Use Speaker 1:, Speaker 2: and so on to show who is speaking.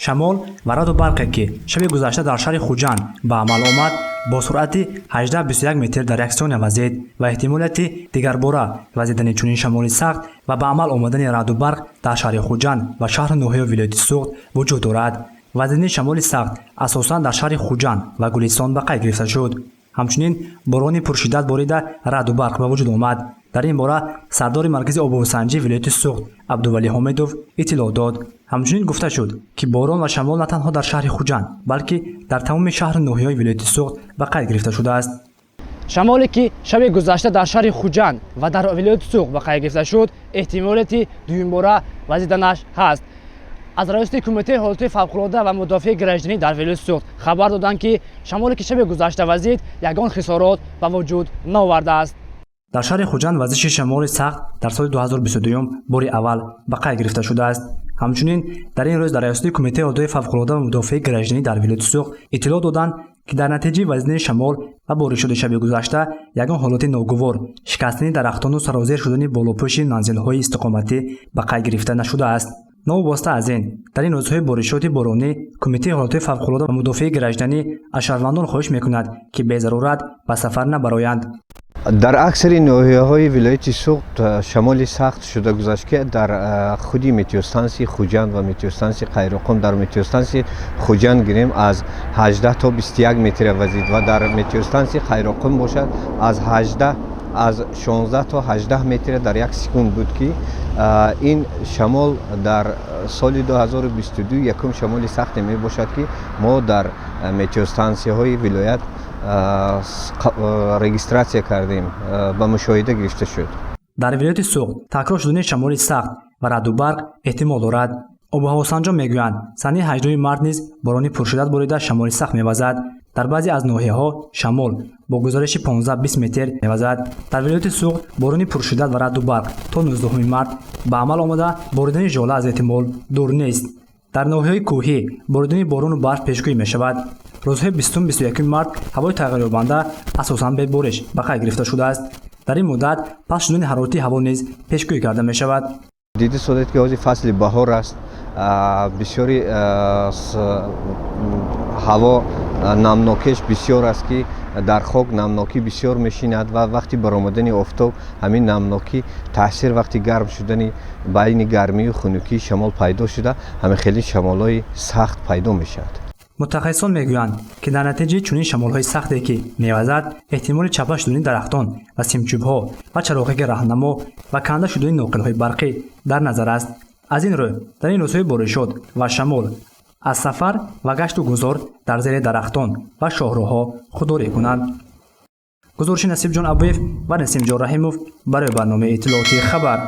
Speaker 1: шамол ва раъду барқе ки шаби гузашта дар шаҳри хуҷанд ба амал омад бо суръати 18-21 метр дар як сония вазид ва эҳтимолияти дигарбора вазидани чунин шамоли сахт ва ба амал омадани раъду барқ дар шаҳри хуҷанд ва шаҳру ноҳияи вилояти суғд вуҷуд дорад. вазидани шамоли сахт асосан дар шаҳри хуҷанд ва гулистон ба қайд гирифта шуд. ҳамчунин борони пуршиддат борида раъду барқ ба вуҷуд омад. дар ин бора сардори маркази обовусанҷии вилояти суғд абдувалӣ ҳомидов иттилоъ дод. ҳамчунин гуфта шуд ки борон ва шамол на танҳо дар шаҳри хуҷанд балки дар тамоми шаҳру ноҳияи вилояти суғд ба қайд гирифта шудааст.
Speaker 2: шамоле ки шаби гузашта дар шаҳри хуҷанд ва дар вилояти суғд ба қайд гирифта шуд эҳтимолияти дуюмбора вазиданаш ҳаст. аз раиси кумитаи ҳолати фавқулода ва мудофиаи гражданӣ дар вилояти суғд хабар доданд ки шамоле ки шаби гузашта вазид ягон хисорот ба вуҷуд наовардааст.
Speaker 1: дар шаҳри хуҷанд вазиши шамоли сахт дар соли 2022 бори аввал ба қайд гирифта шудааст. ҳамчунин дар ин рӯз дар раисии кумитаи ҳолати фавқулода ва мудофиаи гражданӣ дар вилояти суғд иттилоъ доданд ки дар натиҷаи вазидани шамол ва боришоди шаби гузашта ягон ҳолати ногувор шикастани дарахтону сарозер шудани болопӯши манзилҳои истиқоматӣ ба қайд гирифта нашудааст. новобаста аз ин дар ин рӯзҳои боришоти боронӣ кумитаи ҳолати фавқулода ва мудофиаи гражданӣ аз шаҳрвандон хоҳиш мекунад ки безарурат ба сафар набароянд.
Speaker 3: дар аксари ноҳияҳои вилояти суғд шамоли сахт шуда гузашт ки дар худи метеостансияи хуҷанд ва метеостансияи қайроқум дар метеостансияи хуҷанд гирем аз 18 то 21 метр вазид ва дар метеостансияи қайроқум бошад аз 16 то 18 метр дар як секунд буд ки ин шамол дар соли 2022 якум шамоли сахте мебошад ки мо дар метеостансияҳои вилоят регистратсия кардем ба мушоҳида гирифта шуд.
Speaker 1: дар вилояти суғд такрор шудани шамоли сахт ва раъду барқ эҳтимол дорад. обуҳавосанҷон мегӯянд санаи 18 март низ борони пуршиддат борида шамоли сахт мевазад. дар баъзе аз ноҳияҳо шамол бо гузариши 15-20 метр мевазад. дар вилояти суғд борони пуршиддат ва раъду барқ то 19 март ба амал омада боридани жола аз эҳтимол дур нест. дар ноҳияҳои кӯҳӣ боридани борону барф пешгӯӣ мешавад. рӯзҳои 20-21 март ҳавои тағйирёбанда асосан бе бориш ба қайд гирифта шудааст. дар ин муддат паст шудани ҳарорати ҳаво низ пешгӯӣ карда мешавад.
Speaker 3: дида шудааст ки ҳозир фасли баҳор аст, бисёри ҳаво намнокеш бисёр аст ки дар хок намнокӣ бисёр мешинад ва вақти баромадани офтоб ҳамин намнокӣ таъсир вақти гарм шудани байни гармию хунукии шамол пайдо шуда ҳамин хеле шамолҳои сахт пайдо мешавад.
Speaker 1: мутахассисон мегӯянд ки дар натиҷаи чунин шамолҳои сахте ки мевазад эҳтимоли чапа шудани дарахтон ва симчӯбҳо ва чароғҳои раҳнамо ва канда шудани ноқилҳои барқӣ дар назар аст. аз ин рӯ дар ин рӯзҳои боришот ва шамол аз сафар ва гашту гузор дар зери дарахтон ва шоҳроҳҳо худдорӣ кунанд. гузориши Насибҷон Абуев ва Насимҷон Раҳимов барои барномаи иттилоотии хабар.